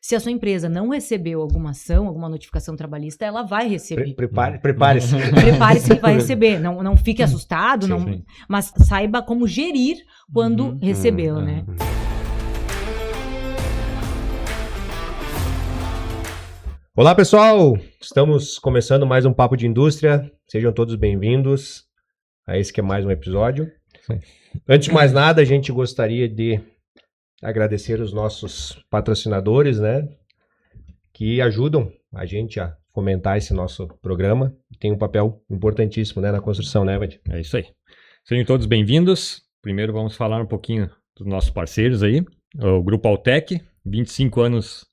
Se a sua empresa não recebeu alguma ação, alguma notificação trabalhista, ela vai receber. Prepare-se. Prepare-se que vai receber. Não fique assustado, Sim. mas saiba como gerir quando recebê-la, né? Olá, pessoal! Estamos começando mais um Papo de Indústria. Sejam todos bem-vindos a esse que é mais um episódio. Sim. Antes de mais nada, a gente gostaria de agradecer os nossos patrocinadores, né? Que ajudam a gente a fomentar esse nosso programa. Tem um papel importantíssimo, né, na construção, né, Vad? É isso aí. Sejam todos bem-vindos. Primeiro vamos falar um pouquinho dos nossos parceiros aí. O Grupo Altec, 25 anos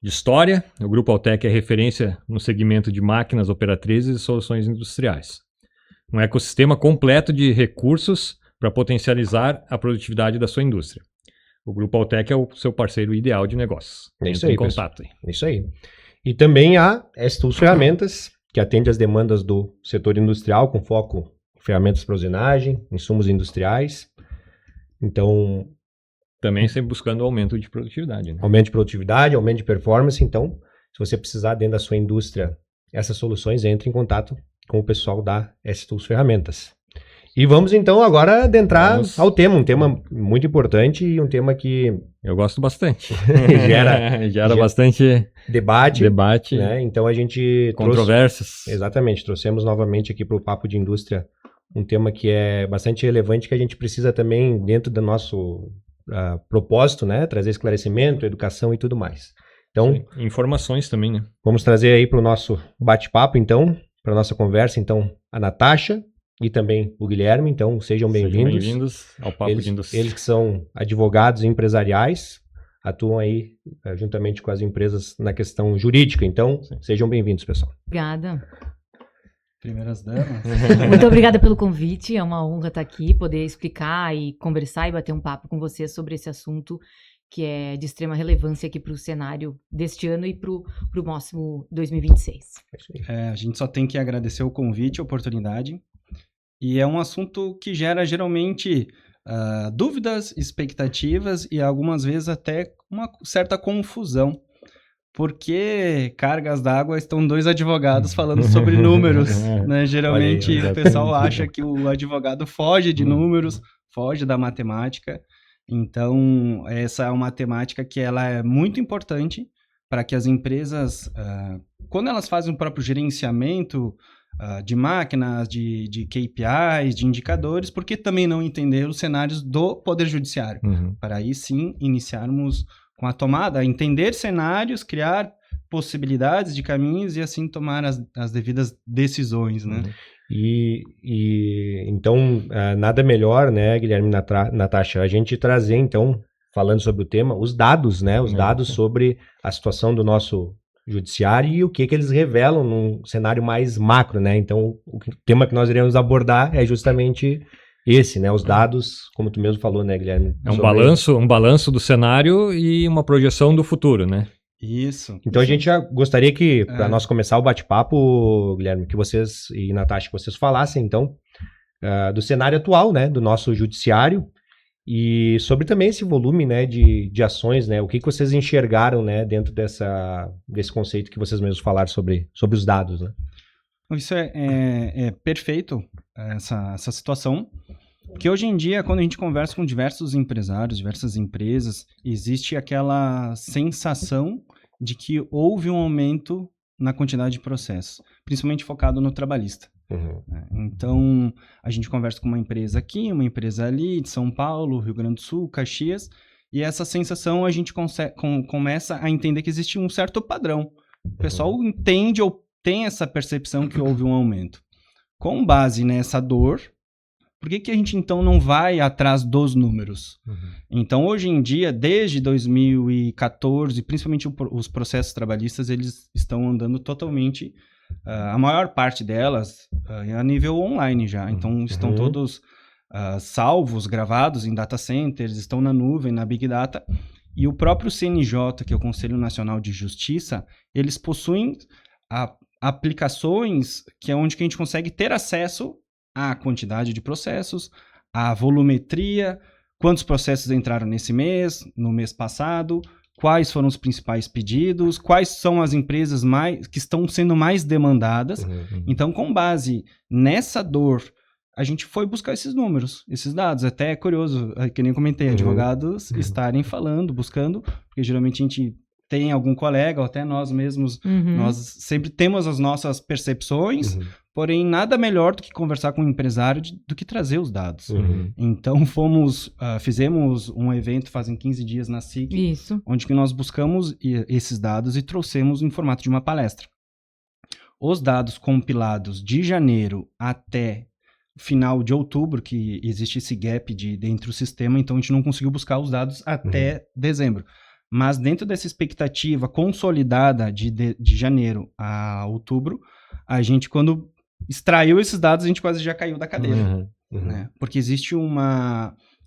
de história. O Grupo Altec é referência no segmento de máquinas operatrizes e soluções industriais. Um ecossistema completo de recursos para potencializar a produtividade da sua indústria. O Grupo Altec é o seu parceiro ideal de negócios. É isso aí, contato aí. Isso aí. E também a S-Tools Ferramentas, que atende às demandas do setor industrial, com foco em ferramentas para usinagem, insumos industriais. Então, também sempre buscando aumento de produtividade. Né? Aumento de produtividade, aumento de performance. Então, se você precisar dentro da sua indústria essas soluções, entre em contato com o pessoal da S-Tools Ferramentas. E vamos então agora adentrar ao tema, um tema muito importante e um tema que... Eu gosto bastante. gera bastante debate. Né? Então a gente controvérsias. Exatamente, trouxemos novamente aqui para o Papo de Indústria um tema que é bastante relevante, que a gente precisa também, dentro do nosso propósito, né, trazer esclarecimento, educação e tudo mais. Então, sim. Informações também, né? Vamos trazer aí para o nosso bate-papo, então, para a nossa conversa, então, a Natasha e também o Guilherme. Então, sejam bem-vindos. Bem-vindos ao Papo de Indústria. Eles que são advogados empresariais, atuam aí juntamente com as empresas na questão jurídica. Então, sim. Sejam bem-vindos, pessoal. Obrigada. Primeiras damas. Muito obrigada pelo convite, é uma honra estar aqui, poder explicar e conversar e bater um papo com você sobre esse assunto que é de extrema relevância aqui para o cenário deste ano e para o próximo 2026. A gente só tem que agradecer o convite, a oportunidade, e é um assunto que gera geralmente dúvidas, expectativas e algumas vezes até uma certa confusão. Porque cargas d'água estão dois advogados falando sobre números, né? Geralmente o pessoal acha que o advogado foge de números, foge da matemática. Então, essa é uma temática que ela é muito importante para que as empresas, quando elas fazem o próprio gerenciamento de máquinas, de KPIs, de indicadores, porque também não entender os cenários do Poder Judiciário. Para aí sim iniciarmos com a tomada, entender cenários, criar possibilidades de caminhos e assim tomar as devidas decisões, né? E então, nada melhor, né, Guilherme e Natasha, a gente trazer, então, falando sobre o tema, os dados, né, os dados sobre a situação do nosso judiciário e o que eles revelam num cenário mais macro, né? Então, o tema que nós iremos abordar é justamente esse, né? Os dados, como tu mesmo falou, né, Guilherme? É um balanço do cenário e uma projeção do futuro, né? Isso. Então a gente já gostaria que, para nós começar o bate-papo, Guilherme, que vocês e Natasha, que vocês falassem, então, do cenário atual, né, do nosso judiciário e sobre também esse volume, né, de ações, né? O que vocês enxergaram, né, dentro desse conceito que vocês mesmos falaram sobre os dados, né? Isso é perfeito, essa situação, porque hoje em dia, quando a gente conversa com diversos empresários, diversas empresas, existe aquela sensação de que houve um aumento na quantidade de processos, principalmente focado no trabalhista. Então, a gente conversa com uma empresa aqui, uma empresa ali, de São Paulo, Rio Grande do Sul, Caxias, e essa sensação a gente começa a entender que existe um certo padrão. O pessoal entende ou tem essa percepção que houve um aumento. Com base nessa dor, por que a gente então não vai atrás dos números? Então, hoje em dia, desde 2014, principalmente os processos trabalhistas, eles estão andando totalmente, a maior parte delas, a nível online já. Então, estão todos salvos, gravados em data centers, estão na nuvem, na Big Data. E o próprio CNJ, que é o Conselho Nacional de Justiça, eles possuem aplicações que é onde que a gente consegue ter acesso à quantidade de processos, à volumetria, quantos processos entraram nesse mês, no mês passado, quais foram os principais pedidos, quais são as empresas que estão sendo mais demandadas. Então, com base nessa dor, a gente foi buscar esses números, esses dados. Até é curioso, que nem comentei, advogados estarem falando, buscando, porque geralmente a gente tem algum colega, ou até nós mesmos, nós sempre temos as nossas percepções, porém nada melhor do que conversar com um empresário do que trazer os dados. Então fizemos um evento fazem 15 dias na SIC, onde que nós buscamos esses dados e trouxemos em formato de uma palestra. Os dados compilados de janeiro até final de outubro, que existe esse gap dentro do sistema, então a gente não conseguiu buscar os dados até dezembro. Mas dentro dessa expectativa consolidada de janeiro a outubro, a gente, quando extraiu esses dados, a gente quase já caiu da cadeira. Né? Porque existe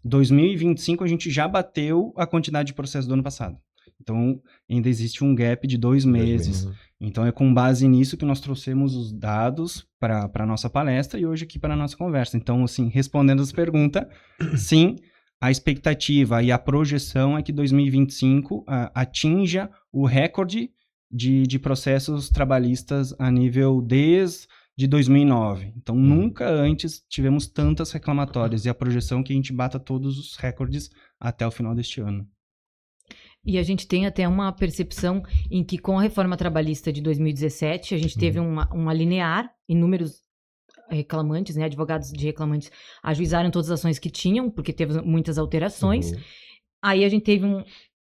2025, a gente já bateu a quantidade de processos do ano passado. Então, ainda existe um gap de 2 meses. Então, é com base nisso que nós trouxemos os dados para a nossa palestra e hoje aqui para a nossa conversa. Então, assim, respondendo essa pergunta, sim, a expectativa e a projeção é que 2025 atinja o recorde de processos trabalhistas a nível desde 2009. Então, nunca antes tivemos tantas reclamatórias e a projeção é que a gente bata todos os recordes até o final deste ano. E a gente tem até uma percepção em que com a reforma trabalhista de 2017, a gente teve uma linear, inúmeros reclamantes, né, advogados de reclamantes ajuizaram todas as ações que tinham, porque teve muitas alterações. Aí a gente teve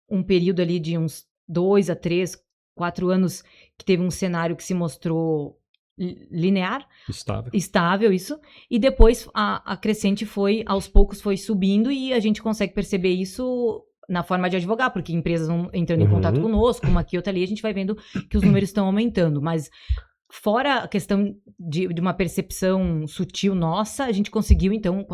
um período ali de uns 2 a 3, 4 anos que teve um cenário que se mostrou linear, estável, isso, e depois a crescente aos poucos foi subindo e a gente consegue perceber isso na forma de advogar, porque empresas vão entrando em contato conosco, uma aqui, outra ali, a gente vai vendo que os números estão aumentando, mas fora a questão de uma percepção sutil nossa, a gente conseguiu, então,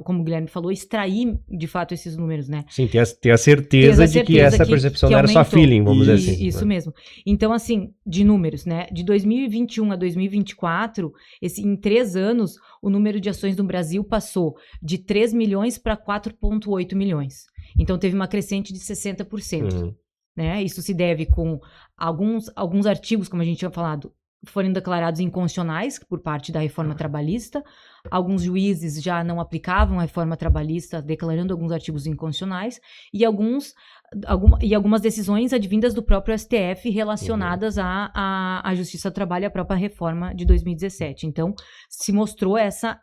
como o Guilherme falou, extrair, de fato, esses números, né? Sim, ter a certeza de que essa percepção não era só feeling, vamos dizer assim. Isso mesmo. Então, assim, de números, né? De 2021 a 2024, em 3 anos, o número de ações no Brasil passou de 3 milhões para 4,8 milhões. Então, teve uma crescente de 60%. Né? Isso se deve com alguns artigos, como a gente tinha falado, foram declarados inconstitucionais por parte da reforma trabalhista. Alguns juízes já não aplicavam a reforma trabalhista, declarando alguns artigos inconstitucionais, e algumas decisões advindas do próprio STF relacionadas à Justiça do Trabalho e à própria reforma de 2017. Então, se mostrou essa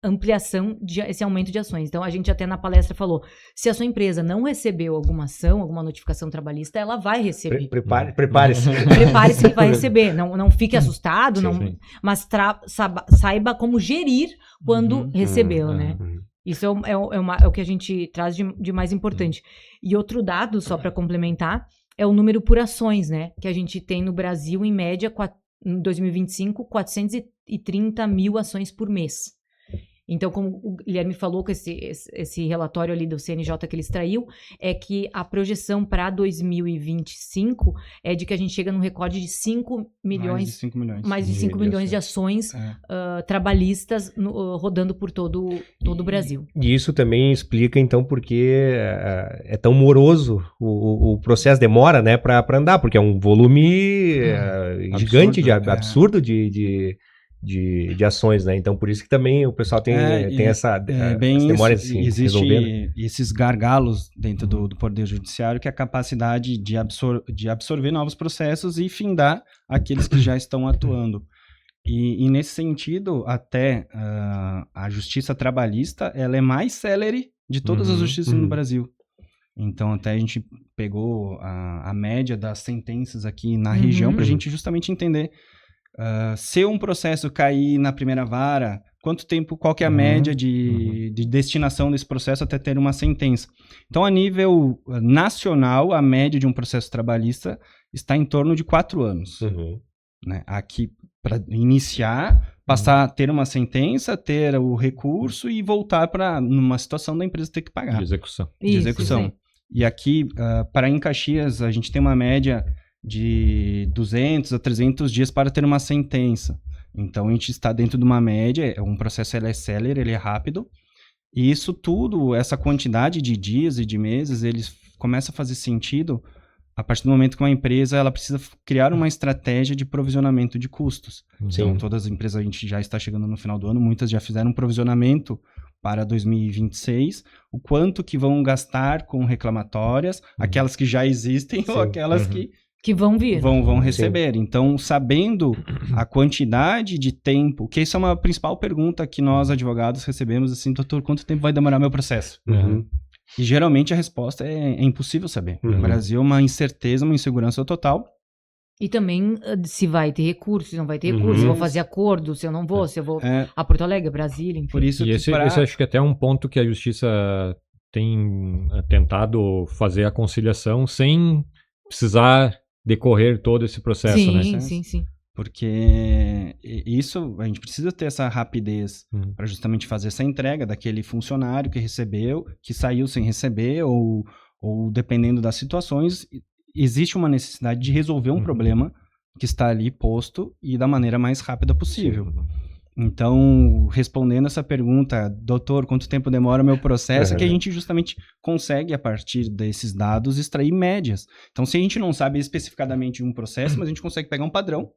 ampliação, esse aumento de ações. Então, a gente até na palestra falou, se a sua empresa não recebeu alguma ação, alguma notificação trabalhista, ela vai receber. Prepare-se. Prepare-se que vai receber. Não fique assustado, mas saiba como gerir quando recebê-la, né? Isso é o que a gente traz de mais importante. E outro dado, só para complementar, é o número por ações, né? Que a gente tem no Brasil, em média, em 2025, 430 mil ações por mês. Então, como o Guilherme falou com esse relatório ali do CNJ que ele extraiu, é que a projeção para 2025 é de que a gente chega num recorde de 5 milhões... Mais de 5 milhões de ações trabalhistas rodando por todo o Brasil. E isso também explica, então, porque é tão moroso, o processo demora, né, para andar, porque é um volume gigante, absurdo de ações, né? Então, por isso que também o pessoal tem essa demora assim, existe esses gargalos dentro do Poder Judiciário, que é a capacidade de absorver novos processos e findar aqueles que já estão atuando. E nesse sentido, até a Justiça Trabalhista, ela é mais célere de todas as justiças no Brasil. Então, até a gente pegou a média das sentenças aqui na região para a gente justamente entender se um processo cair na primeira vara, qual que é a média de destinação desse processo até ter uma sentença. Então, a nível nacional, a média de um processo trabalhista está em torno de 4 anos. Né? Aqui, para iniciar, passar a ter uma sentença, ter o recurso e voltar para numa situação da empresa ter que pagar. De execução. Isso. E aqui, para em Caxias, a gente tem uma média de 200 a 300 dias para ter uma sentença. Então, a gente está dentro de uma média, um processo ele é célere, ele é rápido, e isso tudo, essa quantidade de dias e de meses, eles começam a fazer sentido a partir do momento que uma empresa ela precisa criar uma estratégia de provisionamento de custos. Então, todas as empresas, a gente já está chegando no final do ano, muitas já fizeram um provisionamento para 2026, o quanto que vão gastar com reclamatórias, aquelas que já existem ou aquelas que vão vir. Vão receber. Então, sabendo a quantidade de tempo, que isso é uma principal pergunta que nós, advogados, recebemos, assim, doutor, quanto tempo vai demorar meu processo? E geralmente a resposta é impossível saber. No Brasil, uma incerteza, uma insegurança total. E também se vai ter recurso, se não vai ter recurso, se eu vou fazer acordo, se eu não vou, se eu vou a Porto Alegre, Brasília, enfim. Por isso e esse acho que até é um ponto que a Justiça tem tentado fazer a conciliação sem precisar decorrer todo esse processo, né? Sim. Porque isso, a gente precisa ter essa rapidez para justamente fazer essa entrega daquele funcionário que recebeu, que saiu sem receber, ou dependendo das situações, existe uma necessidade de resolver um problema que está ali posto e da maneira mais rápida possível. Então, respondendo essa pergunta, doutor, quanto tempo demora o meu processo, é que a gente justamente consegue, a partir desses dados, extrair médias. Então, se a gente não sabe especificadamente um processo, mas a gente consegue pegar um padrão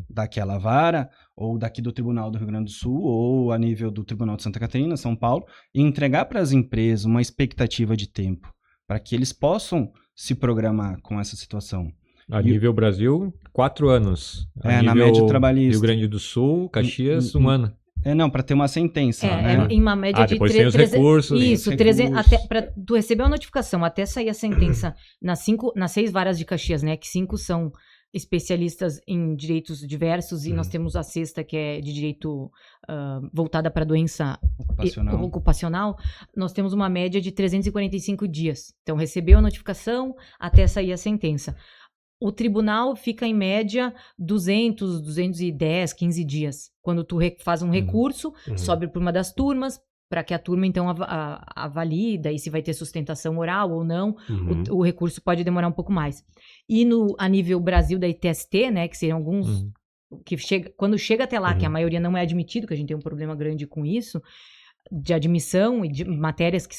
daquela vara, ou daqui do Tribunal do Rio Grande do Sul, ou a nível do Tribunal de Santa Catarina, São Paulo, e entregar para as empresas uma expectativa de tempo, para que eles possam se programar com essa situação. A nível Brasil, 4 anos. Na média trabalhista. Rio Grande do Sul, Caxias, 1 ano. Não, para ter uma sentença. Né? Em uma média de... Depois tem os recursos. Isso, 300, até para tu receber a notificação, até sair a sentença nas 6 varas de Caxias, né? Que 5 são especialistas em direitos diversos e nós temos a 6ª, que é de direito voltada para doença ocupacional. Nós temos uma média de 345 dias. Então, recebeu a notificação até sair a sentença. O tribunal fica, em média, 200, 210, 15 dias. Quando tu faz um recurso, sobe por uma das turmas, para que a turma, então, avalie, daí se vai ter sustentação oral ou não, o recurso pode demorar um pouco mais. E a nível Brasil da ITST, né, que seriam alguns... que quando chega até lá, que a maioria não é admitido, que a gente tem um problema grande com isso, de admissão e de matérias que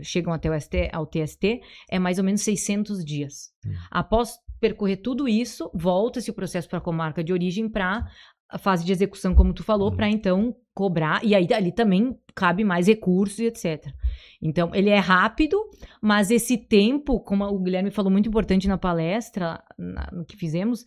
chegam até ao TST, é mais ou menos 600 dias. Após percorrer tudo isso, volta-se o processo para a comarca de origem para a fase de execução, como tu falou, para então cobrar, e aí ali também cabe mais recursos e etc. Então, ele é rápido, mas esse tempo, como o Guilherme falou, muito importante na palestra, no que fizemos,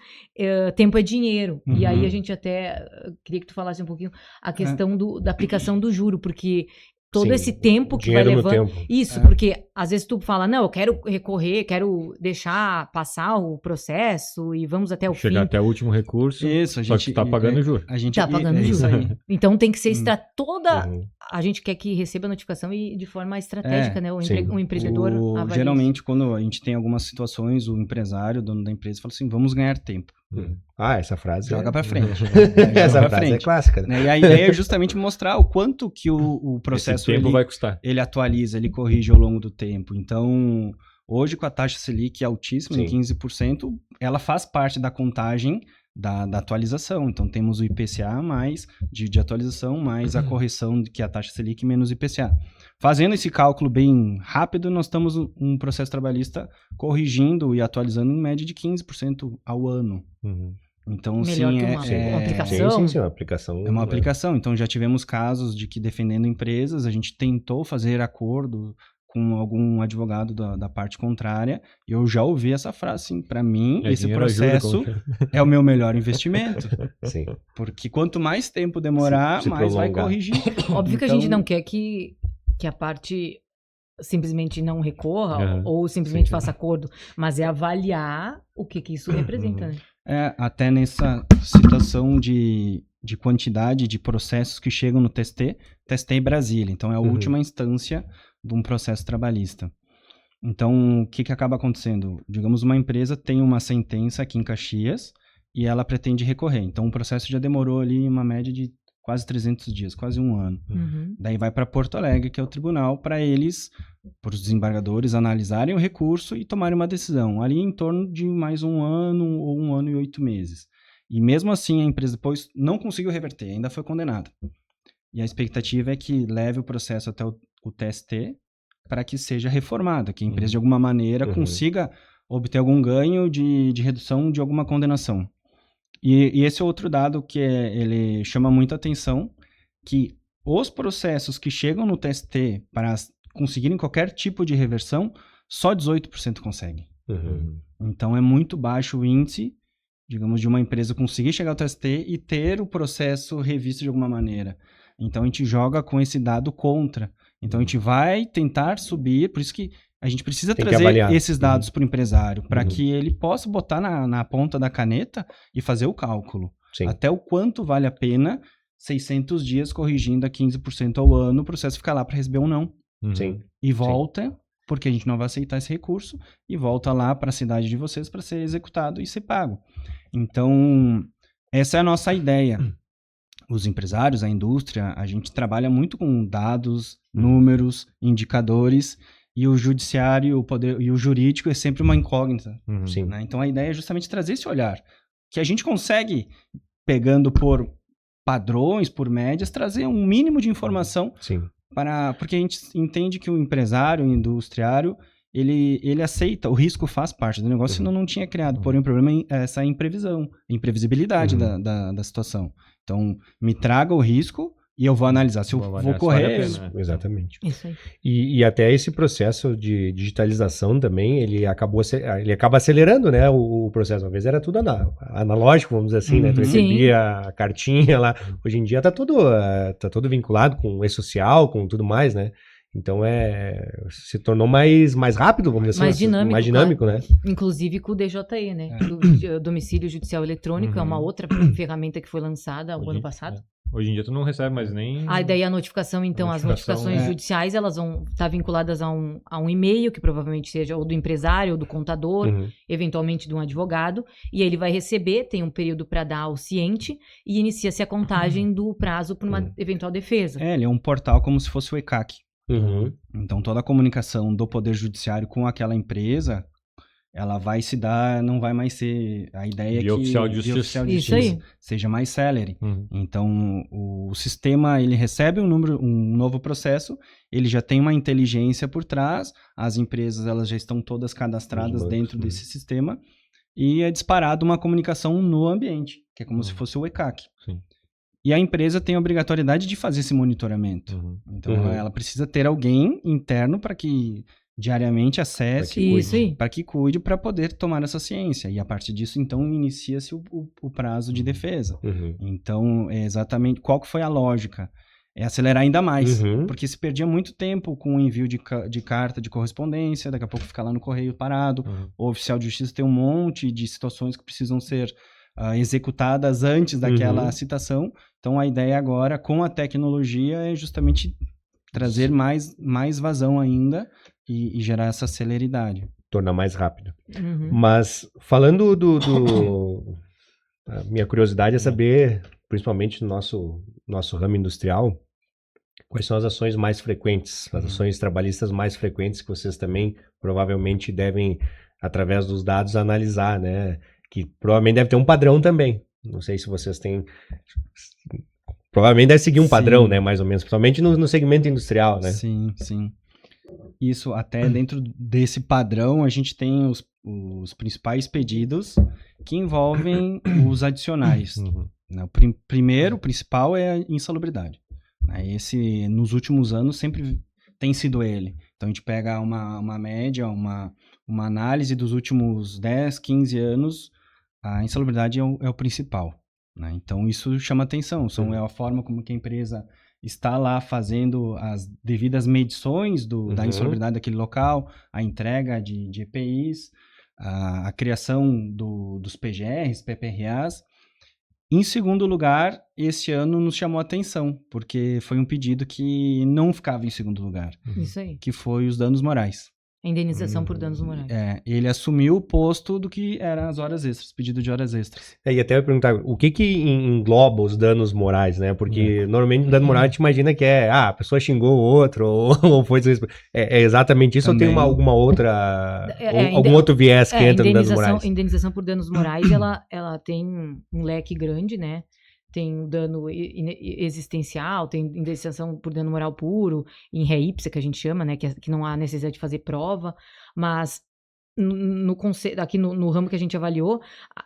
tempo é dinheiro. E aí a gente até queria que tu falasse um pouquinho a questão da aplicação do juro, porque todo esse tempo que vai levando... Isso, porque às vezes tu fala, não, eu quero recorrer, quero deixar passar o processo e vamos até o fim. Chegar até o último recurso, isso, só que tá pagando juro. A gente tá pagando juro. Então tem que ser toda... A gente quer que receba a notificação e de forma estratégica, né? O empreendedor avalia. Geralmente, quando a gente tem algumas situações, o empresário, o dono da empresa, fala assim, vamos ganhar tempo. Essa frase joga pra frente. Essa frase é clássica, né? E a ideia é justamente mostrar o quanto que o processo vai custar. Ele atualiza, ele corrige ao longo do tempo. Então, hoje com a taxa Selic altíssima, em 15%, ela faz parte da contagem da atualização. Então, temos o IPCA mais de atualização, mais a correção que é a taxa Selic menos IPCA. Fazendo esse cálculo bem rápido, nós estamos um processo trabalhista corrigindo e atualizando em média de 15% ao ano. Então, melhor que uma aplicação. Sim, uma aplicação. É uma aplicação. Então, já tivemos casos de que, defendendo empresas, a gente tentou fazer acordo com algum advogado da parte contrária, e eu já ouvi essa frase, assim, para mim, esse processo é o meu melhor investimento. Sim. Porque quanto mais tempo demorar, mais vai corrigir. Óbvio que a gente não quer que a parte simplesmente não recorra ou simplesmente faça acordo, mas é avaliar o que isso representa, né? Até nessa situação de quantidade de processos que chegam no TST Brasília. Então, é a última instância de um processo trabalhista. Então, o que acaba acontecendo? Digamos, uma empresa tem uma sentença aqui em Caxias e ela pretende recorrer. Então, o processo já demorou ali uma média de quase 300 dias, quase 1 ano. Daí vai para Porto Alegre, que é o tribunal, para os desembargadores analisarem o recurso e tomarem uma decisão. Ali em torno de mais 1 ano ou 1 ano e 8 meses. E mesmo assim, a empresa depois não conseguiu reverter, ainda foi condenada. E a expectativa é que leve o processo até o TST para que seja reformado, que a empresa, de alguma maneira, consiga obter algum ganho de redução de alguma condenação. E esse é outro dado que ele chama muita atenção, que os processos que chegam no TST para conseguirem qualquer tipo de reversão, só 18% conseguem. Uhum. Então é muito baixo o índice, digamos, de uma empresa conseguir chegar ao TST e ter o processo revisto de alguma maneira. Então a gente joga com esse dado contra. Então a gente vai tentar subir, por isso que a gente precisa trazer esses dados para o empresário, para que ele possa botar na ponta da caneta e fazer o cálculo. Sim. Até o quanto vale a pena 600 dias corrigindo a 15% ao ano, o processo ficar lá para receber um não. Sim. E volta, porque a gente não vai aceitar esse recurso, e volta lá para a cidade de vocês para ser executado e ser pago. Então, essa é a nossa ideia. Os empresários, a indústria, a gente trabalha muito com dados, números, indicadores, e o judiciário, o poder e o jurídico é sempre uma incógnita. Sim. Né? Então, a ideia é justamente trazer esse olhar, que a gente consegue, pegando por padrões, por médias, trazer um mínimo de informação. Sim. Porque a gente entende que o empresário, o industriário, ele aceita, o risco faz parte do negócio, senão não tinha criado. Porém, o problema é essa imprevisibilidade da situação. Então, me traga o risco e eu vou analisar se eu vou correr. Exatamente. Isso aí. E até esse processo de digitalização também, ele acaba acelerando, né, o processo. Uma vez era tudo analógico, vamos dizer assim, né? Tu recebia a cartinha lá. Hoje em dia tá tudo vinculado com e-social, com tudo mais, né? Então se tornou mais rápido, vamos dizer assim. Mais dinâmico, claro. Né? Inclusive com o DJE, né? O Domicílio Judicial Eletrônico é uma outra ferramenta que foi lançada o ano passado. Hoje em dia tu não recebe mais nem... Daí a notificação, então, as notificações judiciais, elas vão estar vinculadas a um e-mail, que provavelmente seja ou do empresário, ou do contador, eventualmente de um advogado, e aí ele vai receber, tem um período para dar ao ciente, e inicia-se a contagem do prazo para uma eventual defesa. Ele é um portal como se fosse o ECAC. Então, toda a comunicação do Poder Judiciário com aquela empresa, ela vai se dar, não vai mais ser a ideia que oficial de justiça seja mais célere. Então, o sistema, ele recebe um novo processo, ele já tem uma inteligência por trás, as empresas elas já estão todas cadastradas dentro desse sistema, e é disparado uma comunicação no ambiente, que é como se fosse o ECAC. Sim. E a empresa tem a obrigatoriedade de fazer esse monitoramento. Então, ela precisa ter alguém interno para que diariamente acesse, para que cuide, para poder tomar essa ciência. E a partir disso, então, inicia-se o prazo de defesa. Então, exatamente, qual que foi a lógica? É acelerar ainda mais, porque se perdia muito tempo com o envio de carta de correspondência, daqui a pouco fica lá no correio parado, o oficial de justiça tem um monte de situações que precisam ser executadas antes daquela citação. Então, a ideia agora, com a tecnologia, é justamente trazer mais vazão ainda e gerar essa celeridade. Tornar mais rápido. Mas, falando a minha curiosidade é saber, principalmente no nosso ramo industrial, quais são as ações mais frequentes, as ações trabalhistas mais frequentes que vocês também provavelmente devem, através dos dados, analisar, né? Que provavelmente deve ter um padrão também. Não sei se vocês têm... Provavelmente deve seguir um padrão, né? Mais ou menos. Principalmente no segmento industrial, né? Sim. Isso, até dentro desse padrão, a gente tem os principais pedidos que envolvem os adicionais. O primeiro, o principal é a insalubridade. Esse, nos últimos anos, sempre tem sido ele. Então, a gente pega uma média, uma análise dos últimos 10, 15 anos, a insalubridade é o principal. Né? Então, isso chama atenção. É a forma como que a empresa está lá fazendo as devidas medições da insalubridade daquele local, a entrega de EPIs, a criação dos PGRs, PPRAs. Em segundo lugar, esse ano nos chamou a atenção, porque foi um pedido que não ficava em segundo lugar. Isso aí. Que foi os danos morais. A indenização por danos morais. Ele assumiu o posto do que eram as horas extras, pedido de horas extras. E até eu perguntar, o que engloba os danos morais, né? Porque normalmente no dano moral a gente imagina que a pessoa xingou o outro, ou foi... É exatamente isso. Também. Ou tem alguma outra... algum outro viés que entra no danos morais? Indenização por danos morais, ela tem um leque grande, né? Tem dano existencial, tem indenização por dano moral puro, em ré ipsa, que a gente chama, né, que não há necessidade de fazer prova, mas aqui no ramo que a gente avaliou,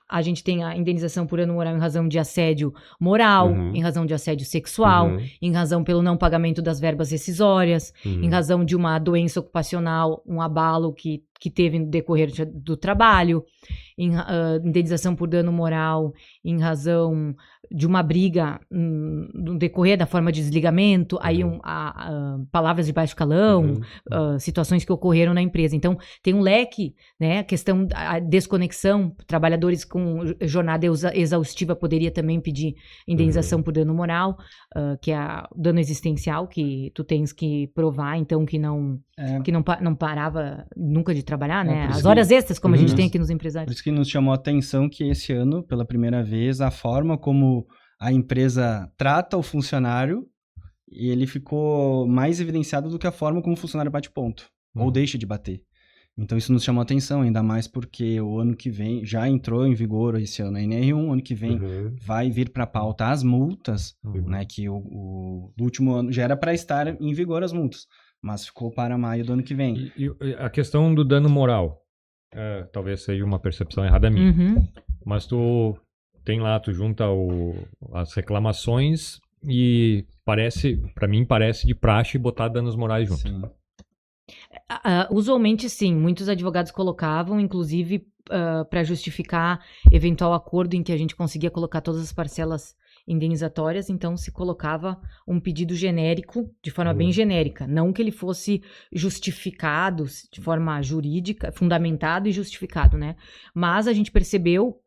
a gente tem a indenização por dano moral em razão de assédio moral, em razão de assédio sexual, em razão pelo não pagamento das verbas rescisórias, em razão de uma doença ocupacional, um abalo que teve no decorrer do trabalho, indenização por dano moral em razão de uma briga no decorrer da forma de desligamento, aí palavras de baixo calão, situações que ocorreram na empresa. Então, tem um leque, né, a questão da desconexão, trabalhadores com jornada exaustiva poderia também pedir indenização por dano moral, que é dano existencial, que tu tens que provar, então, que não parava nunca de trabalhar, né? As horas extras, como a gente tem aqui nos empresários. Por isso que nos chamou a atenção que esse ano, pela primeira vez, a forma como a empresa trata o funcionário, ele ficou mais evidenciado do que a forma como o funcionário bate ponto, ou deixa de bater. Então isso nos chamou a atenção, ainda mais porque o ano que vem, já entrou em vigor esse ano a NR1, ano que vem vai vir para a pauta as multas, né, que do último ano já era para estar em vigor as multas, mas ficou para maio do ano que vem. E a questão do dano moral, talvez seja uma percepção errada minha, mas tu junta as reclamações e para mim parece de praxe botar danos morais junto. Sim. Usualmente sim, muitos advogados colocavam, inclusive para justificar eventual acordo em que a gente conseguia colocar todas as parcelas indenizatórias, então se colocava um pedido genérico, de forma bem genérica, não que ele fosse justificado de forma jurídica, fundamentado e justificado, né? Mas a gente percebeu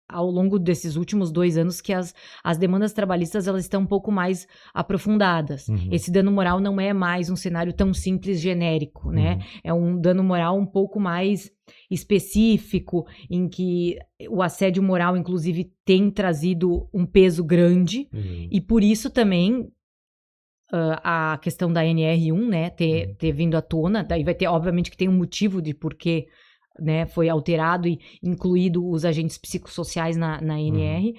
ao longo desses últimos 2 anos que as demandas trabalhistas elas estão um pouco mais aprofundadas. Esse dano moral não é mais um cenário tão simples, genérico, né? É um dano moral um pouco mais específico, em que o assédio moral, inclusive, tem trazido um peso grande, e por isso também a questão da NR1, né, ter vindo à tona, daí vai ter, obviamente, que tem um motivo de porquê, né, foi alterado e incluído os agentes psicossociais na NR.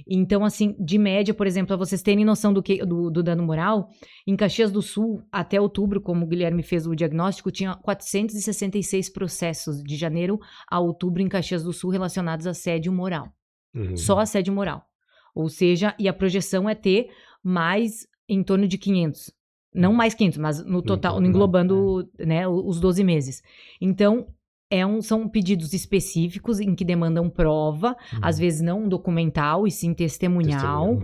Então, assim, de média, por exemplo, para vocês terem noção do dano moral, em Caxias do Sul, até outubro, como o Guilherme fez o diagnóstico, tinha 466 processos de janeiro a outubro em Caxias do Sul relacionados a assédio moral. Só assédio moral. Ou seja, e a projeção é ter mais em torno de 500. Não mais 500, mas no total, englobando né, os 12 meses. Então, são pedidos específicos em que demandam prova, às vezes não documental, e sim testemunhal,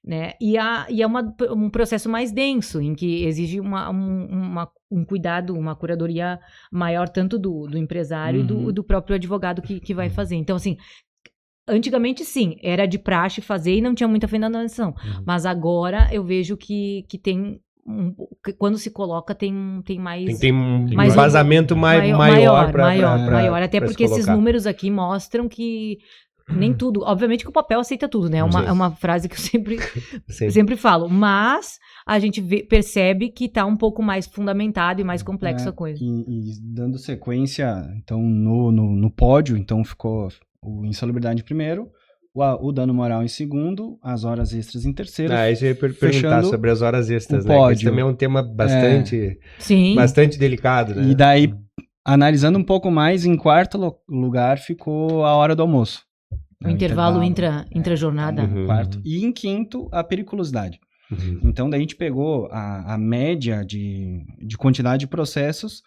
né? E é um processo mais denso, em que exige um cuidado, uma curadoria maior, tanto do empresário e do próprio advogado que vai fazer. Então, assim, antigamente, sim, era de praxe fazer e não tinha muita fundamentação. Mas agora eu vejo que tem... quando se coloca tem mais... Tem um vazamento maior. Até porque esses números aqui mostram que nem tudo... Obviamente que o papel aceita tudo, né? É uma frase que eu sempre falo. Mas a gente percebe que está um pouco mais fundamentado e mais complexo a coisa. E dando sequência, então, no pódio, então ficou o insalubridade em primeiro, o dano moral em segundo, as horas extras em terceiro. Isso eu ia perguntar sobre as horas extras, né? Esse também é um tema bastante delicado, né? E daí, analisando um pouco mais, em quarto lugar ficou a hora do almoço. O intervalo intra-jornada. Quarto. E em quinto, a periculosidade. Então, daí a gente pegou a média de quantidade de processos.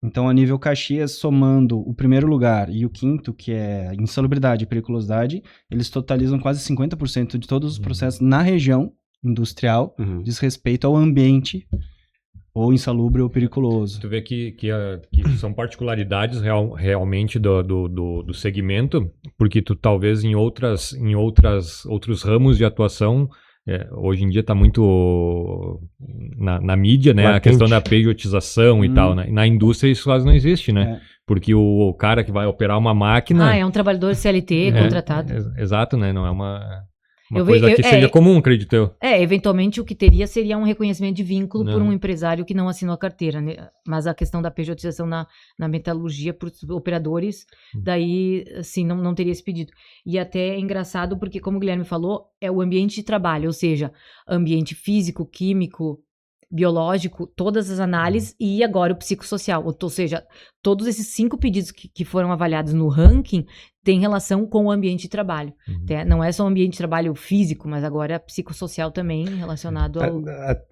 Então, a nível Caxias, somando o primeiro lugar e o quinto, que é insalubridade e periculosidade, eles totalizam quase 50% de todos os processos na região industrial, diz respeito ao ambiente ou insalubre ou periculoso. Tu vê que são particularidades realmente do segmento, porque tu talvez em outros ramos de atuação... hoje em dia está muito na mídia, né? Latente. A questão da pejotização e tal, né? Na indústria isso quase não existe, né? Porque o cara que vai operar uma máquina... é um trabalhador CLT contratado. Exato, né? Não é uma coisa que seja comum, acredito eu. Eventualmente o que teria seria um reconhecimento de vínculo por um empresário que não assinou a carteira, né? Mas a questão da pejotização na metalurgia por operadores, daí, assim, não teria esse pedido. E até é engraçado porque, como o Guilherme falou, é o ambiente de trabalho, ou seja, ambiente físico, químico, biológico, todas as análises e agora o psicossocial. Ou seja, todos esses 5 pedidos que foram avaliados no ranking têm relação com o ambiente de trabalho. Não é só o ambiente de trabalho físico, mas agora psicossocial também relacionado ao...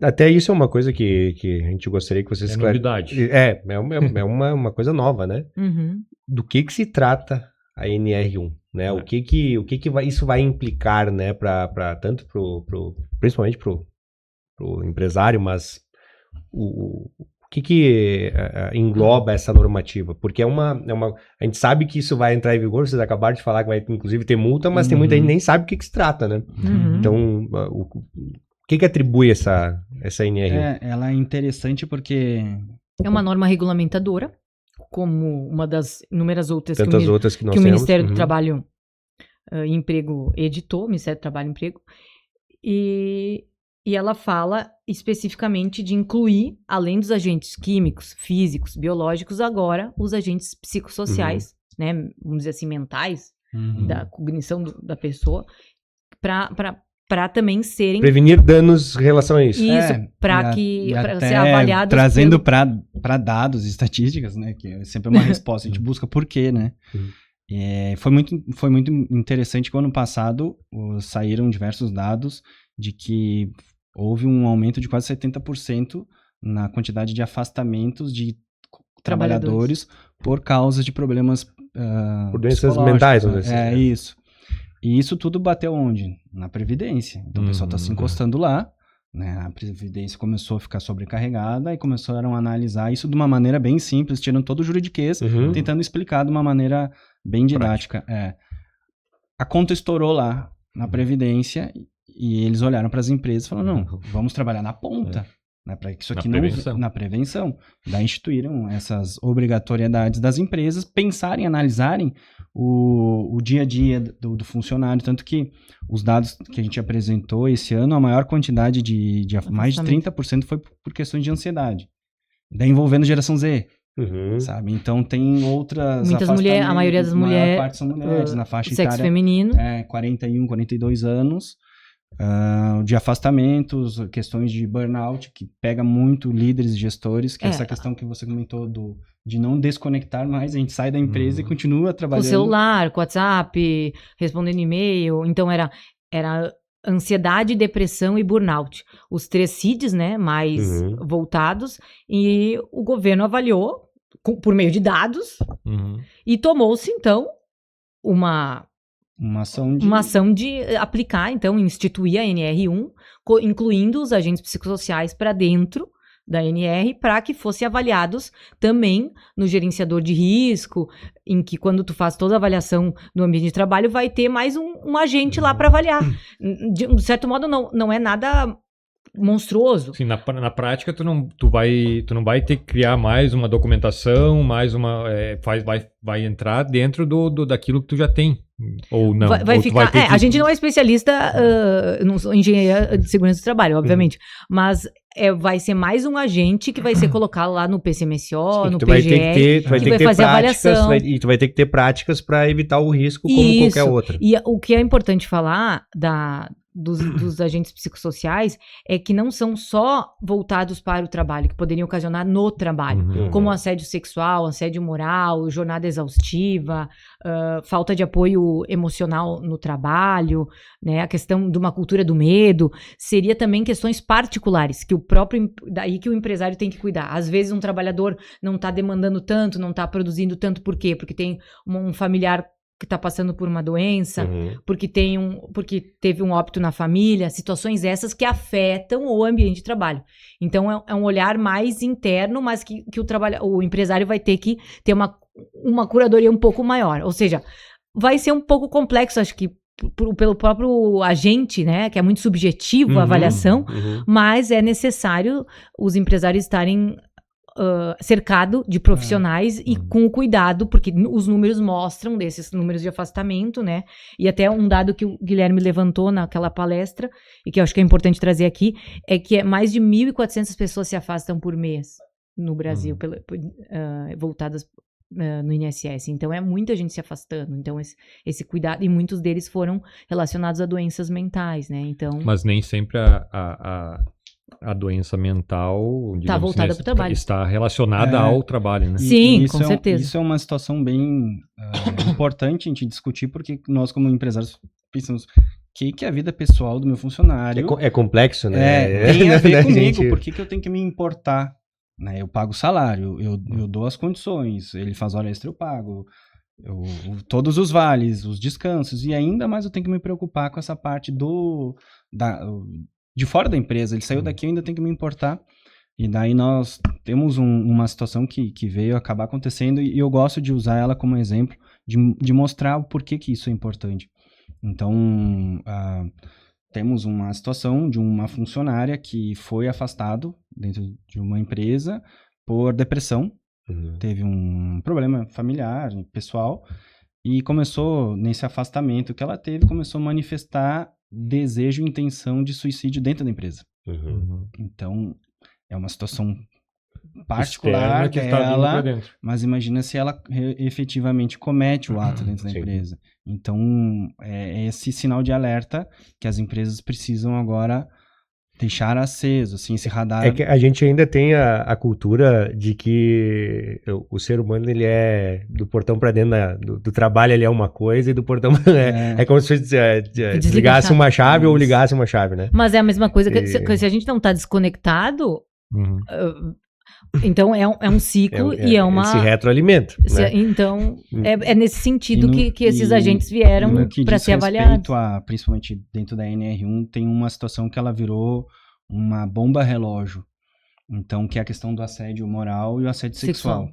Até isso é uma coisa que a gente gostaria que vocês... É novidade. É uma coisa nova, né? Do que se trata a NR1, né? O que isso vai implicar, né? Tanto principalmente pro empresário, mas o que engloba essa normativa? Porque a gente sabe que isso vai entrar em vigor, vocês acabaram de falar que vai inclusive ter multa, mas tem muita gente que nem sabe o que se trata, né? Então, o que atribui essa NR1? Ela é interessante porque... É uma norma regulamentadora, como uma das inúmeras outras outras que nós o temos. Ministério do Trabalho e Emprego editou, Ministério do Trabalho e Emprego, e ela fala especificamente de incluir, além dos agentes químicos, físicos, biológicos, agora os agentes psicossociais, né, vamos dizer assim, mentais, da cognição da pessoa, para também serem... Prevenir danos em relação a isso. Isso, para ser avaliados... Trazendo para dados e estatísticas, né, que é sempre uma resposta, a gente busca por quê, né? Foi muito interessante que o ano passado saíram diversos dados de que houve um aumento de quase 70% na quantidade de afastamentos de trabalhadores por causa de problemas por doenças mentais, vamos dizer assim. Isso. E isso tudo bateu onde? Na Previdência. Então o pessoal está se encostando lá, né? A Previdência começou a ficar sobrecarregada e começaram a analisar isso de uma maneira bem simples, tirando todo o juridiquês, tentando explicar de uma maneira bem didática. A conta estourou lá na Previdência e eles olharam para as empresas e falaram, não, vamos trabalhar na ponta, né, para que isso aqui na prevenção. Daí instituíram essas obrigatoriedades das empresas, pensarem, analisarem o dia a dia do funcionário, tanto que os dados que a gente apresentou esse ano, a maior quantidade de mais de 30% foi por questões de ansiedade. Daí envolvendo geração Z. Sabe? Então tem outras... Muitas mulheres, a maioria das mulheres... A maior parte são mulheres, na faixa sexo etária, feminino. 41, 42 anos. De afastamentos, questões de burnout, que pega muito líderes e gestores, que é essa questão que você comentou de não desconectar mais, a gente sai da empresa e continua trabalhando. Com o celular, com o WhatsApp, respondendo e-mail, então era ansiedade, depressão e burnout. Os 3 CIDs, né, mais voltados, e o governo avaliou por meio de dados e tomou-se, então, uma ação de aplicar, então, instituir a NR1, incluindo os agentes psicossociais para dentro da NR, para que fossem avaliados também no gerenciador de risco, em que quando tu faz toda a avaliação do ambiente de trabalho, vai ter mais um agente lá para avaliar. De certo modo, não é nada monstruoso. Sim, na prática tu não vai ter que criar mais uma documentação, mais uma vai entrar dentro daquilo que tu já tem. Ou não. Vai ficar. A gente não é especialista, não sou engenheira de segurança do trabalho, obviamente, mas vai ser mais um agente que vai ser colocado lá no PCMSO, no PGR, que vai fazer avaliação. E tu vai ter que ter práticas para evitar o risco como qualquer outra. E o que é importante falar dos agentes psicossociais é que não são só voltados para o trabalho, que poderiam ocasionar no trabalho, como assédio sexual, assédio moral, jornada exaustiva, falta de apoio emocional no trabalho, né, a questão de uma cultura do medo, seria também questões particulares, que daí que o empresário tem que cuidar. Às vezes um trabalhador não está demandando tanto, não está produzindo tanto, por quê? Porque tem um familiar que está passando por uma doença, porque teve um óbito na família, situações essas que afetam o ambiente de trabalho. Então, é um olhar mais interno, mas que o empresário vai ter que ter uma curadoria um pouco maior. Ou seja, vai ser um pouco complexo, acho que, pelo próprio agente, né, que é muito subjetivo a avaliação, mas é necessário os empresários estarem cercado de profissionais e com o cuidado, porque os números mostram desses números de afastamento, né? E até um dado que o Guilherme levantou naquela palestra, e que eu acho que é importante trazer aqui, é que mais de 1.400 pessoas se afastam por mês no Brasil, voltadas no INSS. Então, é muita gente se afastando. Então, esse cuidado, e muitos deles foram relacionados a doenças mentais, né? Então... Mas nem sempre a doença mental, Tá voltada pro trabalho. está relacionada ao trabalho, né? Sim, com certeza. Isso é uma situação bem importante a gente discutir, porque nós, como empresários, pensamos, o que é a vida pessoal do meu funcionário? É complexo, né? Tem a ver comigo, gente... por que eu tenho que me importar? Né? Eu pago o salário, eu dou as condições, ele faz hora extra, eu pago. Todos os vales, os descansos, e ainda mais eu tenho que me preocupar com essa parte de fora da empresa. Ele saiu daqui, eu ainda tenho que me importar. E daí nós temos uma situação que veio acabar acontecendo, e eu gosto de usar ela como exemplo, de mostrar o porquê que isso é importante. Então, temos uma situação de uma funcionária que foi afastado dentro de uma empresa por depressão. Teve um problema familiar, pessoal, e começou, nesse afastamento que ela teve, começou a manifestar desejo e intenção de suicídio dentro da empresa. Então, é uma situação particular dela, mas imagina se ela efetivamente comete o ato dentro da empresa. Então, é esse sinal de alerta que as empresas precisam agora deixar aceso, assim, esse radar. É que a gente ainda tem a cultura de que o ser humano, ele é do portão para dentro do trabalho, ele é uma coisa, e do portão é como se desligasse uma chave ou ligasse uma chave, né? Mas é a mesma coisa que se a gente não tá desconectado, então é um ciclo e é uma... Se retroalimenta, né? Então, é nesse sentido que esses agentes vieram para ser avaliados. Principalmente dentro da NR1, tem uma situação que ela virou uma bomba relógio. Então, que é a questão do assédio moral e o assédio sexual.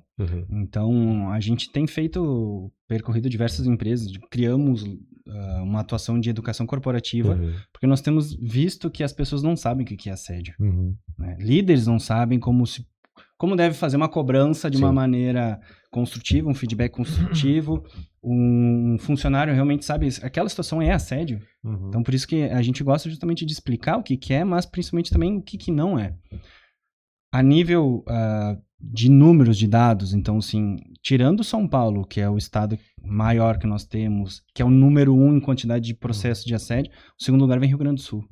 Então, a gente tem percorrido diversas empresas, criamos uma atuação de educação corporativa, porque nós temos visto que as pessoas não sabem o que é assédio. Né? Líderes não sabem como deve fazer uma cobrança de uma maneira construtiva, um feedback construtivo. Um funcionário realmente sabe, aquela situação é assédio. Então, por isso que a gente gosta justamente de explicar o que é, mas principalmente também o que não é. A nível de números de dados, então, assim, tirando São Paulo, que é o estado maior que nós temos, que é o número 1 em quantidade de processos de assédio, o segundo lugar vem Rio Grande do Sul.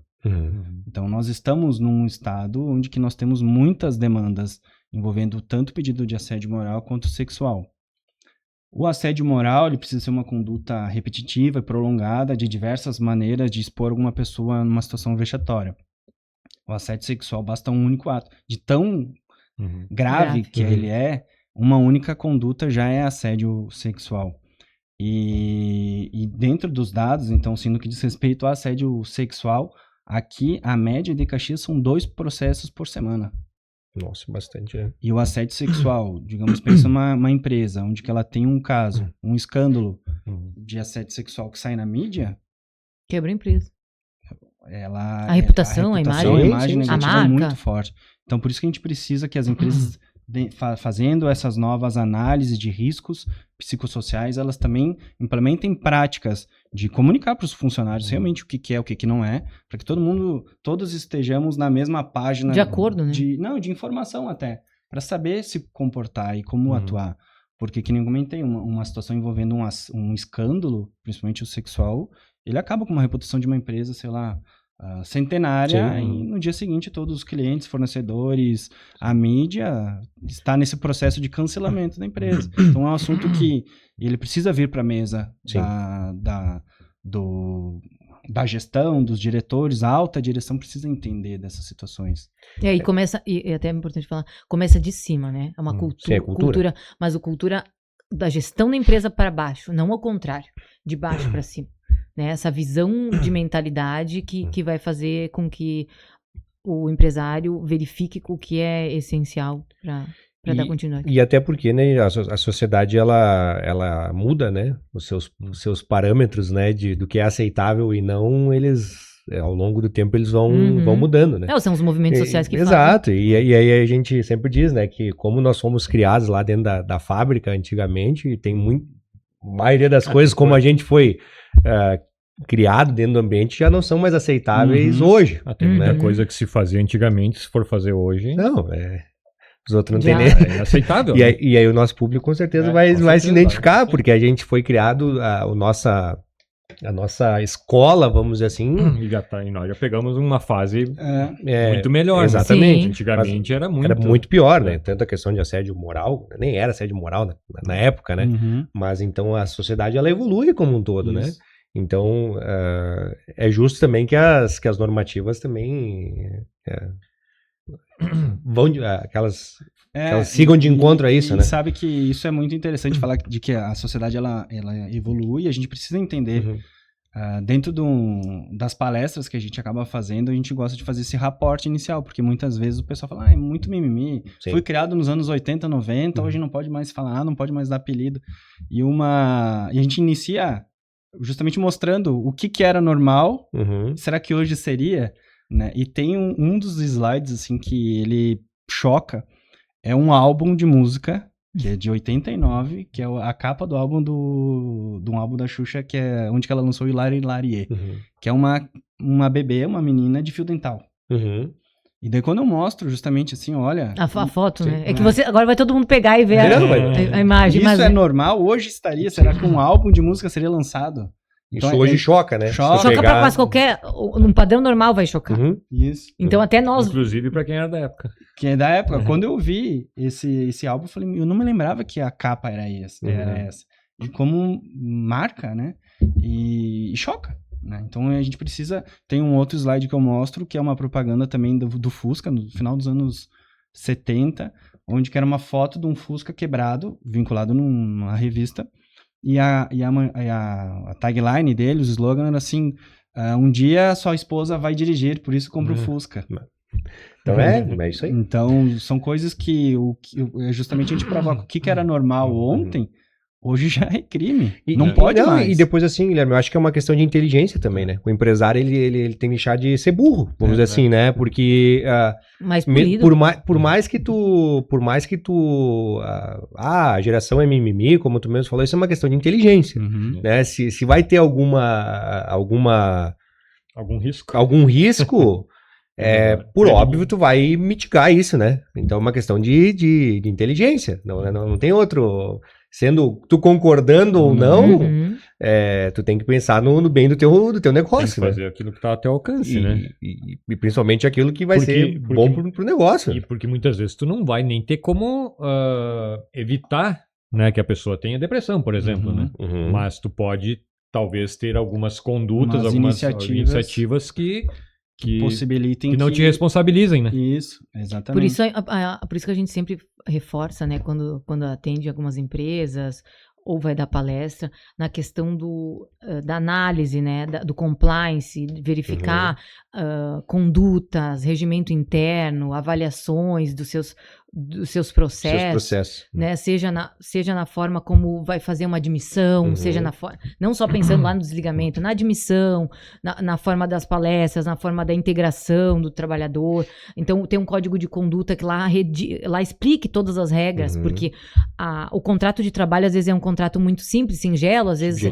Então, nós estamos num estado onde que nós temos muitas demandas envolvendo tanto pedido de assédio moral quanto sexual. O assédio moral, ele precisa ser uma conduta repetitiva e prolongada de diversas maneiras de expor alguma pessoa numa situação vexatória. O assédio sexual basta um único ato. De tão grave que ele é, uma única conduta já é assédio sexual. E dentro dos dados, então, assim, no que diz respeito ao assédio sexual, aqui a média de Caxias são 2 processos por semana. Nossa, bastante, né? E o assédio sexual, digamos, pensa uma empresa onde que ela tem um caso, um escândalo de assédio sexual que sai na mídia... Quebra a empresa. A reputação, a imagem negativa é muito forte. Então, por isso que a gente precisa que as empresas, fazendo essas novas análises de riscos psicossociais, elas também implementem práticas de comunicar para os funcionários realmente o que é, o que não é, para que todos estejamos na mesma página. De acordo, né? De informação até, para saber se comportar e como atuar. Porque, que nem eu comentei, uma situação envolvendo um escândalo, principalmente o sexual, ele acaba com uma reputação de uma empresa, sei lá, centenária, e no dia seguinte todos os clientes, fornecedores, a mídia está nesse processo de cancelamento da empresa. Então é um assunto que ele precisa vir para a mesa da gestão, dos diretores, a alta direção precisa entender dessas situações. E aí começa, e até é importante falar, começa de cima, né? É uma cultura, mas a cultura da gestão da empresa para baixo, não ao contrário, de baixo para cima. Né, essa visão de mentalidade que vai fazer com que o empresário verifique o que é essencial para dar continuidade. E até porque, né, a sociedade ela muda, né, os seus parâmetros, né, do que é aceitável e não, eles ao longo do tempo eles vão mudando, né? São os movimentos sociais que exato, fazem. E aí a gente sempre diz, né, que como nós fomos criados lá dentro da fábrica antigamente, tem a maioria das coisas como a gente foi criado dentro do ambiente já não são mais aceitáveis hoje. Tem muita coisa que se fazia antigamente, se for fazer hoje... Não, os outros não tem nem... É aceitável. E aí o nosso público com certeza vai se identificar, porque a gente foi criado, a nossa escola, vamos dizer assim. E nós já pegamos uma fase É, muito melhor. exatamente. Sim. Antigamente era Era muito pior, né? Tanto a questão de assédio moral, nem era assédio moral na época, né? Uhum. Mas então a sociedade ela evolui como um todo, né? Isso. Então é justo também que as normativas também vão que elas sigam de encontro a isso, e né? sabe que isso é muito interessante falar de que a sociedade ela evolui e a gente precisa entender. Uhum. Dentro das palestras que a gente acaba fazendo, a gente gosta de fazer esse raporte inicial, porque muitas vezes o pessoal fala, é muito mimimi, Sim. fui criado nos anos 80, 90, hoje não pode mais falar, não pode mais dar apelido. E a gente inicia justamente mostrando o que era normal, Uhum. será que hoje seria? Né? E tem um dos slides assim que ele choca, é um álbum de música, que é de 89, que é a capa do álbum de um álbum da Xuxa, que é onde que ela lançou o Hilari Hilarie, que é uma bebê, uma menina de fio dental. Uhum. E daí quando eu mostro justamente assim, olha... A foto, Sim. né? É que agora vai todo mundo pegar e ver a imagem. Isso mas é normal? Hoje estaria? Será que um álbum de música seria lançado? Isso hoje choca, né? Choca. Se choca pegar- pra quase qualquer... Um padrão normal vai chocar. Uhum. Isso. Então até nós... Inclusive para quem era da época. Que é da época. Quando eu vi esse álbum, eu falei, eu não me lembrava que a capa era essa. E como marca, né? E choca. Né? Então a gente precisa... Tem um outro slide que eu mostro, que é uma propaganda também do Fusca, no final dos anos 70, onde que era uma foto de um Fusca quebrado, vinculado numa revista, e a tagline dele, o slogan era assim, um dia sua esposa vai dirigir, por isso compra o Fusca. Então é isso aí. Então, são coisas que justamente a gente provoca. O que era normal ontem, hoje já é crime. Não pode mais. E depois assim, Guilherme, eu acho que é uma questão de inteligência também, né? O empresário, ele tem que deixar de ser burro, vamos dizer assim, né? Porque Mais polido. por mais que tu a geração é mimimi, como tu mesmo falou, isso é uma questão de inteligência, Uhum. né? Se vai ter algum risco, por óbvio, tu vai mitigar isso, né? Então é uma questão de inteligência, não tem outro... Sendo tu concordando ou não, Uhum. tu tem que pensar no bem do teu Tem negócio, que fazer aquilo que está ao teu alcance, né? E principalmente aquilo que vai ser bom pro negócio. E porque muitas vezes tu não vai nem ter como evitar, né, que a pessoa tenha depressão, por exemplo, né? Uhum. Mas tu pode talvez ter algumas condutas, Umas algumas iniciativas que possibilitem não te responsabilizem, né? Isso, exatamente. Por isso que a gente sempre reforça, né, quando atende algumas empresas ou vai dar palestra, na questão da análise, né, do compliance, verificar condutas, regimento interno, avaliações dos seus processos, né, seja na forma como vai fazer uma admissão, seja na forma, não só pensando lá no desligamento, na admissão, na forma das palestras, na forma da integração do trabalhador. Então tem um código de conduta que lá explique todas as regras, porque o contrato de trabalho às vezes é um contrato muito simples, singelo, às vezes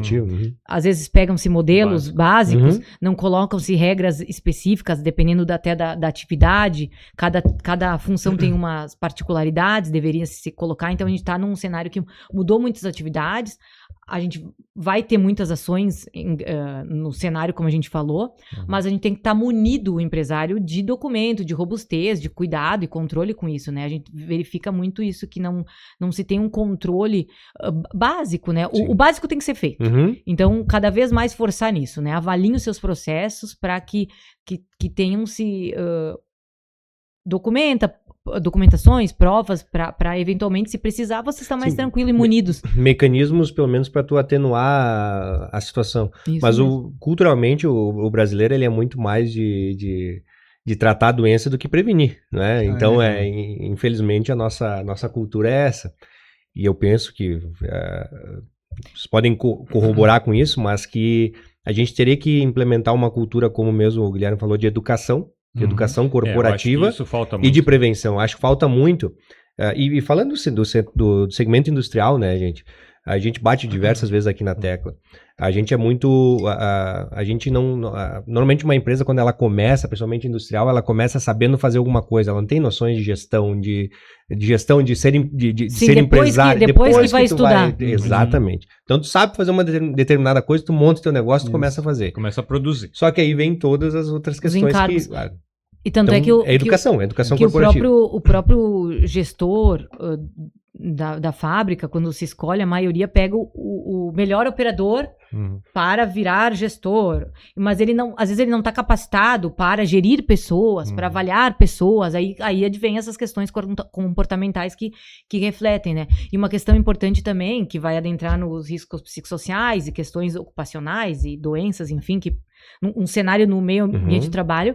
às vezes pegam-se modelos básicos, não colocam-se regras específicas, dependendo até da atividade, cada função tem umas particularidades, deveria se colocar. Então a gente está num cenário que mudou muitas atividades, a gente vai ter muitas ações no cenário, como a gente falou, mas a gente tem que estar munido, o empresário, de documento, de robustez, de cuidado e controle com isso, né? A gente verifica muito isso, que não se tem um controle básico, né? O básico tem que ser feito. Então, cada vez mais forçar nisso, né? Avaliem os seus processos para que tenham-se documentações, provas, para eventualmente, se precisar, você estar mais tranquilo e munidos. Mecanismos, pelo menos, para tu atenuar a situação. Isso Mas mesmo. culturalmente, o brasileiro, ele é muito mais de tratar a doença do que prevenir, né? Então, infelizmente, a nossa cultura é essa. E eu penso que vocês podem corroborar com isso, mas que a gente teria que implementar uma cultura, como mesmo o Guilherme falou, de educação corporativa isso falta e muito. de prevenção. Acho que falta muito. E falando do segmento industrial, né, gente? A gente bate diversas vezes aqui na tecla. A gente é muito... A gente não... Normalmente uma empresa, quando ela começa, principalmente industrial, ela começa sabendo fazer alguma coisa. Ela não tem noções de gestão, de ser empresário. Depois que vai estudar. Exatamente. Então, tu sabe fazer uma determinada coisa, tu monta o teu negócio, tu começa a fazer. Começa a produzir. Só que aí vem todas as outras questões que... E tanto então, é que é educação que corporativa. o próprio gestor da fábrica, quando se escolhe, a maioria pega o melhor operador para virar gestor. Mas às vezes ele não está capacitado para gerir pessoas, para avaliar pessoas. Aí advém essas questões comportamentais que refletem, né? E uma questão importante também, que vai adentrar nos riscos psicossociais e questões ocupacionais e doenças, enfim, que um cenário no meio ambiente de trabalho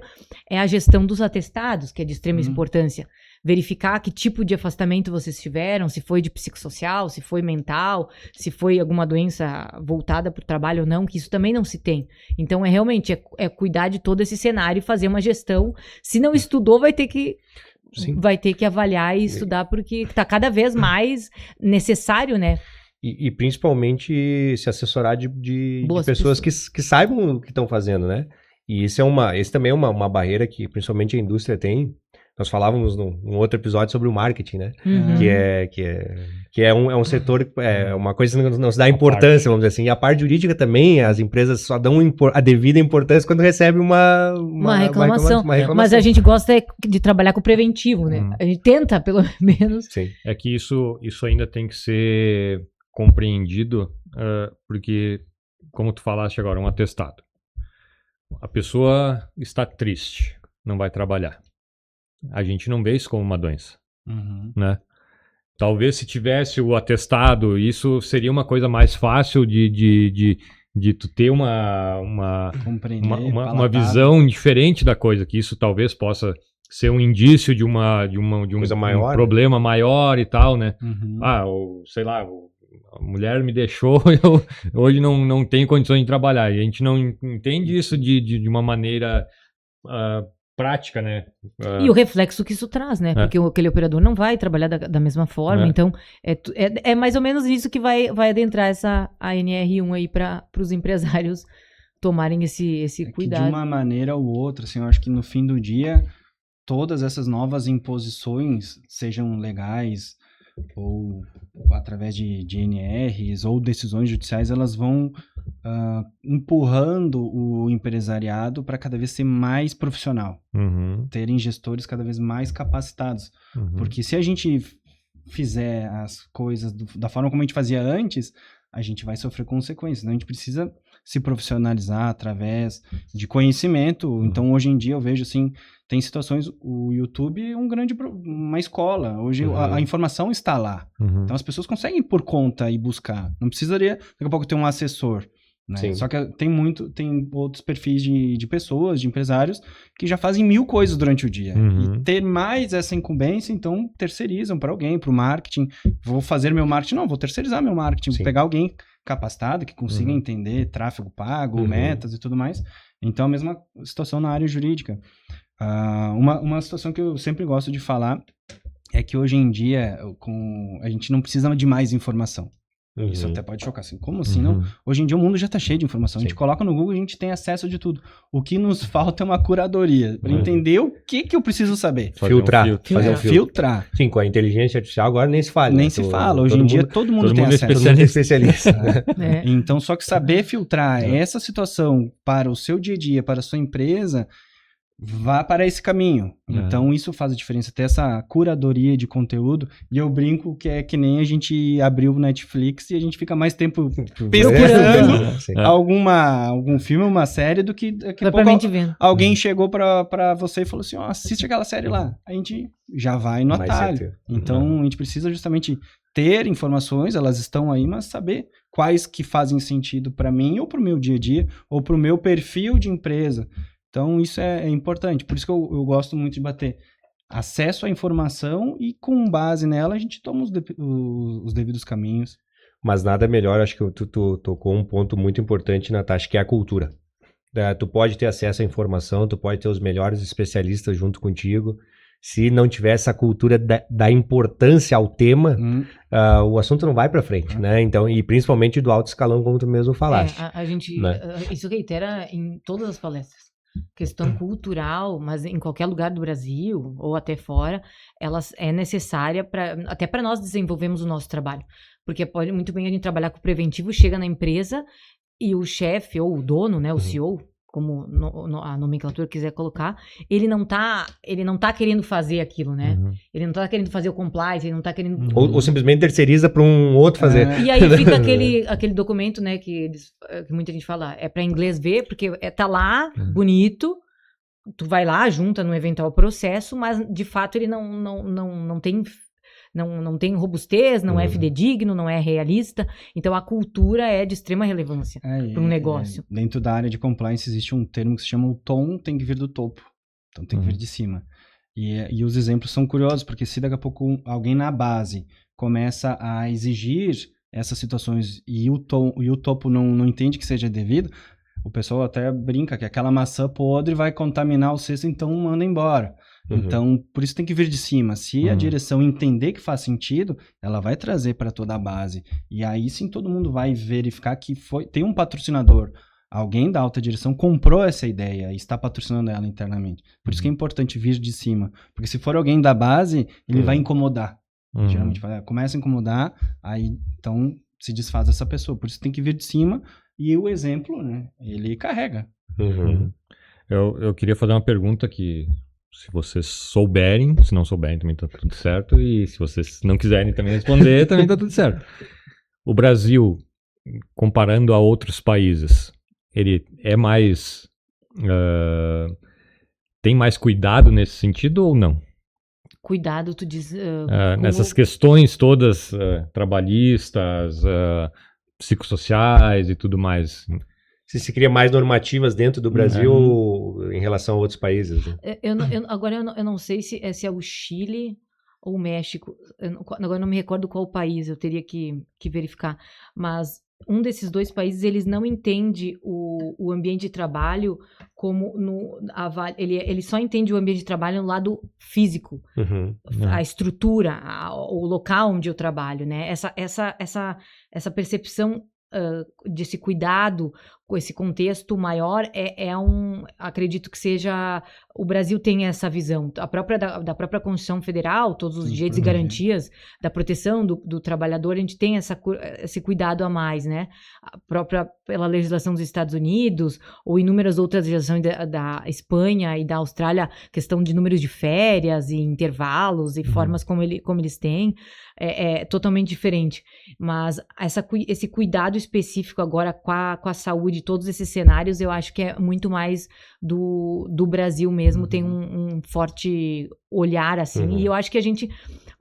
é a gestão dos atestados, que é de extrema importância. Verificar que tipo de afastamento vocês tiveram, se foi de psicossocial, se foi mental, se foi alguma doença voltada para o trabalho ou não, que isso também não se tem. Então, realmente cuidar de todo esse cenário e fazer uma gestão. Se não estudou, vai ter que avaliar e estudar, porque está cada vez mais necessário, né? E principalmente se assessorar de pessoas que saibam o que estão fazendo, né? E esse também é uma barreira que principalmente a indústria tem. Nós falávamos num outro episódio sobre o marketing, né? Que é um setor, uma coisa que não se dá importância, vamos dizer assim. E a parte jurídica também, as empresas só dão a devida importância quando recebem uma reclamação. Mas a gente gosta de trabalhar com o preventivo, né? A gente tenta, pelo menos. Sim. É que isso ainda tem que ser compreendido, porque, como tu falaste agora, um atestado. A pessoa está triste, não vai trabalhar. A gente não vê isso como uma doença, né? Talvez se tivesse o atestado, isso seria uma coisa mais fácil de tu ter uma visão diferente da coisa, que isso talvez possa ser um indício de um maior, problema maior e tal, né? Sei lá, a mulher me deixou, eu hoje não tenho condições de trabalhar. E a gente não entende isso de uma maneira prática, né? E o reflexo que isso traz, né? Porque aquele operador não vai trabalhar da mesma forma. Então, é mais ou menos isso que vai adentrar essa ANR1 aí para os empresários tomarem esse cuidado. De uma maneira ou outra, assim, eu acho que no fim do dia, todas essas novas imposições, sejam legais ou através de NRs ou decisões judiciais, elas vão empurrando o empresariado para cada vez ser mais profissional, terem gestores cada vez mais capacitados, porque se a gente fizer as coisas da forma como a gente fazia antes, a gente vai sofrer consequências, né? A gente precisa se profissionalizar através de conhecimento. Então, hoje em dia, eu vejo, assim, tem situações... O YouTube é uma escola. Hoje, a informação está lá. Então, as pessoas conseguem, por conta, ir buscar. Não precisaria, daqui a pouco, ter um assessor. Né? Só que tem outros perfis de pessoas, de empresários, que já fazem 1000 coisas durante o dia. E ter mais essa incumbência, então, terceirizam para alguém, para o marketing. Vou fazer meu marketing? Não, vou terceirizar meu marketing. Vou pegar alguém capacitado, que consiga entender tráfego pago, metas e tudo mais. Então, a mesma situação na área jurídica. Uma situação que eu sempre gosto de falar é que hoje em dia a gente não precisa de mais informação. Isso até pode chocar assim. Como assim? Não? Hoje em dia o mundo já está cheio de informação. A gente coloca no Google e a gente tem acesso de tudo. O que nos falta é uma curadoria para entender o que eu preciso saber. Filtrar. Fazer um filtrar. Sim, com a inteligência artificial agora nem se fala. Nem se fala. Hoje em dia todo mundo tem acesso. Todo mundo é especialista. Então, só que saber filtrar essa situação para o seu dia a dia, para a sua empresa, vá para esse caminho. Então, isso faz a diferença. Ter essa curadoria de conteúdo. E eu brinco que é que nem a gente abriu o Netflix e a gente fica mais tempo pesquisando algum filme, uma série, do que daqui a pouco alguém chegou para você e falou assim, assiste aquela série lá. A gente já vai no atalho. Então, a gente precisa justamente ter informações, elas estão aí, mas saber quais que fazem sentido para mim, ou para o meu dia a dia, ou para o meu perfil de empresa. Então, isso é importante. Por isso que eu gosto muito de bater acesso à informação e, com base nela, a gente toma os devidos caminhos. Mas nada melhor, acho que tu tocou um ponto muito importante, Natasha, que é a cultura. Tu pode ter acesso à informação, tu pode ter os melhores especialistas junto contigo. se não tiver essa cultura da importância ao tema, o assunto não vai para frente, né? Então, e principalmente do alto escalão, como tu mesmo falaste. A gente, né? Isso reitera em todas as palestras. Questão cultural, mas em qualquer lugar do Brasil ou até fora, ela é necessária até para nós desenvolvermos o nosso trabalho. Porque pode muito bem a gente trabalhar com preventivo, chega na empresa e o chefe ou o dono, né, o CEO, como a nomenclatura quiser colocar, ele não tá querendo fazer aquilo, né? Ele não tá querendo fazer o compliance, ele não tá querendo... Ou simplesmente terceiriza para um outro fazer. E aí fica aquele documento, né, que muita gente fala, é para inglês ver, porque tá lá, bonito, tu vai lá, junta no eventual processo, mas de fato ele não tem robustez, não é fidedigno, não é realista. Então, a cultura é de extrema relevância para um negócio. Dentro da área de compliance existe um termo que se chama o tom tem que vir do topo. Então, tem que vir de cima. E os exemplos são curiosos, porque se daqui a pouco alguém na base começa a exigir essas situações e o topo não entende que seja devido, o pessoal até brinca que aquela maçã podre vai contaminar o cesto, então manda embora. Então, por isso tem que vir de cima. Se a direção entender que faz sentido, ela vai trazer para toda a base. E aí sim todo mundo vai verificar que tem um patrocinador. Alguém da alta direção comprou essa ideia e está patrocinando ela internamente. Por isso que é importante vir de cima. Porque se for alguém da base, ele vai incomodar. Geralmente começa a incomodar, aí então se desfaz essa pessoa. Por isso tem que vir de cima e o exemplo, né, ele carrega. Eu queria fazer uma pergunta que... Se vocês souberem, se não souberem também tá tudo certo, e se vocês não quiserem também responder, também tá tudo certo. O Brasil, comparando a outros países, ele é mais... tem mais cuidado nesse sentido ou não? Cuidado, tu diz... nessas questões todas trabalhistas, psicossociais e tudo mais... Se cria mais normativas dentro do Brasil em relação a outros países. Né? Agora eu não sei se é o Chile ou o México. Agora eu não me recordo qual país, eu teria que verificar. Mas um desses dois países, eles não entendem o ambiente de trabalho como... Ele só entende o ambiente de trabalho no lado físico. A estrutura, o local onde eu trabalho. Né? Essa percepção... desse cuidado com esse contexto maior acredito que seja, o Brasil tem essa visão, da própria Constituição Federal, todos os direitos e garantias da proteção do trabalhador, a gente tem esse cuidado a mais, né? Pela legislação dos Estados Unidos ou inúmeras outras legislações da Espanha e da Austrália, questão de números de férias e intervalos e formas como eles têm, é totalmente diferente. Mas esse cuidado específico agora com a saúde, todos esses cenários, eu acho que é muito mais do Brasil mesmo, tem um forte olhar, assim, e eu acho que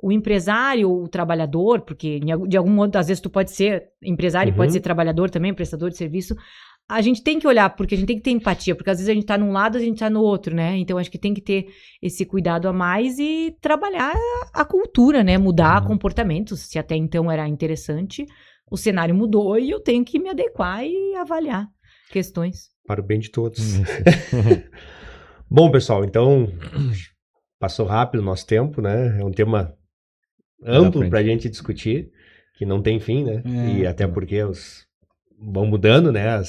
o empresário, o trabalhador, porque de algum modo, às vezes tu pode ser empresário, pode ser trabalhador também, prestador de serviço, a gente tem que olhar, porque a gente tem que ter empatia, porque às vezes a gente tá num lado, a gente tá no outro, né? Então, acho que tem que ter esse cuidado a mais e trabalhar a cultura, né? Mudar comportamentos, se até então era interessante, o cenário mudou e eu tenho que me adequar e avaliar questões. Para o bem de todos. Bom, pessoal, então, passou rápido o nosso tempo, né? É um tema amplo para a gente discutir, que não tem fim, né? E até porque vão mudando, né?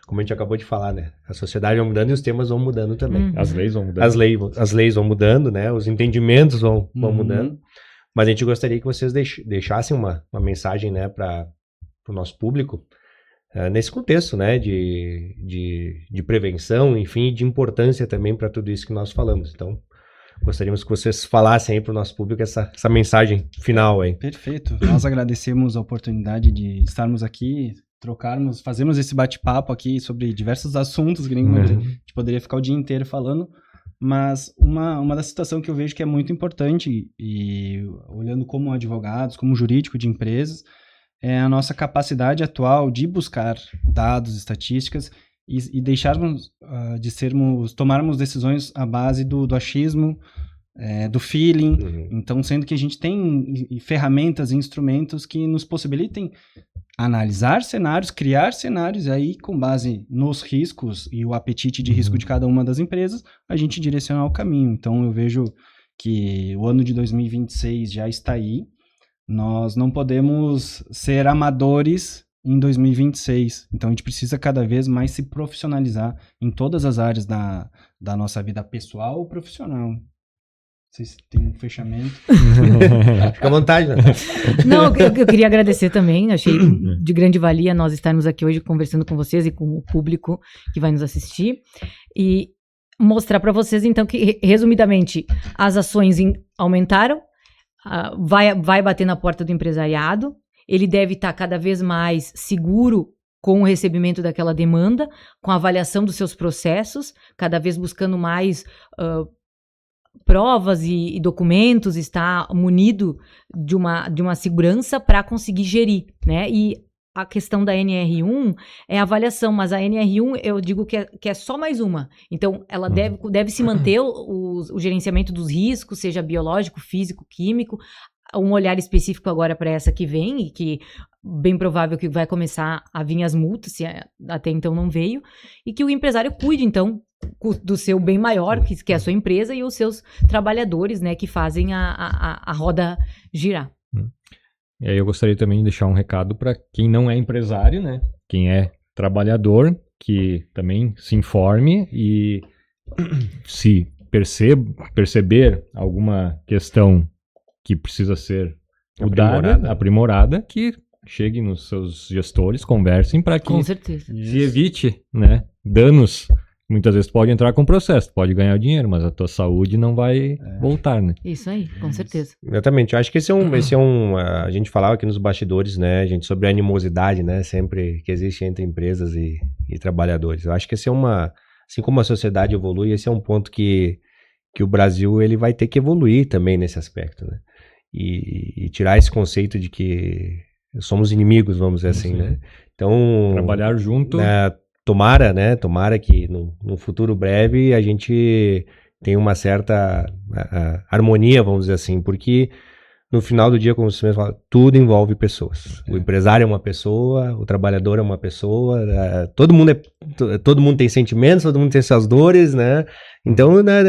Como a gente acabou de falar, né? A sociedade vai mudando e os temas vão mudando também. As leis vão mudando. As leis vão mudando, né? Os entendimentos vão mudando. Mas a gente gostaria que vocês deixassem uma mensagem, né, para o nosso público, nesse contexto, né, de prevenção, enfim, de importância também para tudo isso que nós falamos. Então, gostaríamos que vocês falassem aí para o nosso público essa mensagem final aí. Perfeito. Nós agradecemos a oportunidade de estarmos aqui, fazermos esse bate-papo aqui sobre diversos assuntos, que a gente poderia ficar o dia inteiro falando, mas uma das situações que eu vejo que é muito importante, e olhando como advogados, como jurídico de empresas, é a nossa capacidade atual de buscar dados, estatísticas e deixarmos tomarmos decisões à base do achismo, do feeling. Então, sendo que a gente tem ferramentas e instrumentos que nos possibilitem analisar cenários, criar cenários, e aí, com base nos riscos e o apetite de risco de cada uma das empresas, a gente direcionar o caminho. Então, eu vejo que o ano de 2026 já está aí, nós não podemos ser amadores em 2026. Então, a gente precisa cada vez mais se profissionalizar em todas as áreas da nossa vida pessoal ou profissional. Não sei se tem um fechamento. Fica à vontade, né? Não, eu queria agradecer também, achei de grande valia nós estarmos aqui hoje conversando com vocês e com o público que vai nos assistir, e mostrar para vocês, então, que, resumidamente, as ações aumentaram, vai bater na porta do empresariado, ele deve estar cada vez mais seguro com o recebimento daquela demanda, com a avaliação dos seus processos, cada vez buscando mais provas e documentos, está munido de uma segurança para conseguir gerir, né? E a questão da NR1 é a avaliação, mas a NR1 eu digo que é só mais uma. Então, ela deve se manter o gerenciamento dos riscos, seja biológico, físico, químico, um olhar específico agora para essa que vem, e que bem provável que vai começar a vir as multas, se até então não veio, e que o empresário cuide, então, do seu bem maior, que é a sua empresa, e os seus trabalhadores, né, que fazem a roda girar. E aí eu gostaria também de deixar um recado para quem não é empresário, né? Quem é trabalhador, que também se informe e se perceber alguma questão que precisa ser mudada, aprimorada, que chegue nos seus gestores, conversem para que Com certeza. se evite, né, danos. Muitas vezes tu pode entrar com processo, tu pode ganhar dinheiro, mas a tua saúde não vai voltar, né? Isso aí, com certeza. Exatamente. Eu acho que esse é um a gente falava aqui nos bastidores, né, gente, sobre a animosidade, né, sempre que existe entre empresas e trabalhadores. Eu acho que esse é assim como a sociedade evolui, esse é um ponto que o Brasil ele vai ter que evoluir também nesse aspecto, né? E tirar esse conceito de que somos inimigos, vamos dizer assim, né? Então, trabalhar junto. Tomara que no futuro breve a gente tenha uma certa harmonia, vamos dizer assim, porque no final do dia, como você mesmo fala, tudo envolve pessoas. O empresário é uma pessoa, o trabalhador é uma pessoa, todo mundo tem sentimentos, todo mundo tem suas dores, né? Então, né,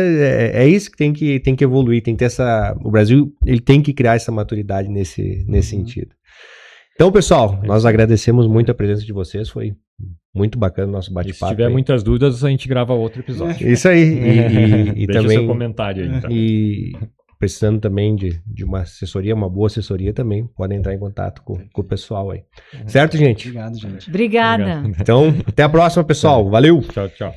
é isso que tem que evoluir, tem que ter o Brasil, ele tem que criar essa maturidade nesse sentido. Então, pessoal, nós agradecemos muito a presença de vocês, foi muito bacana o nosso bate-papo. Se tiver muitas dúvidas, a gente grava outro episódio. Isso aí. E deixa também, seu comentário aí, então. E precisando também de uma assessoria, uma boa assessoria também, podem entrar em contato com o pessoal aí. Certo, gente? Obrigado, gente. Obrigada. Então, até a próxima, pessoal. Valeu! Tchau, tchau.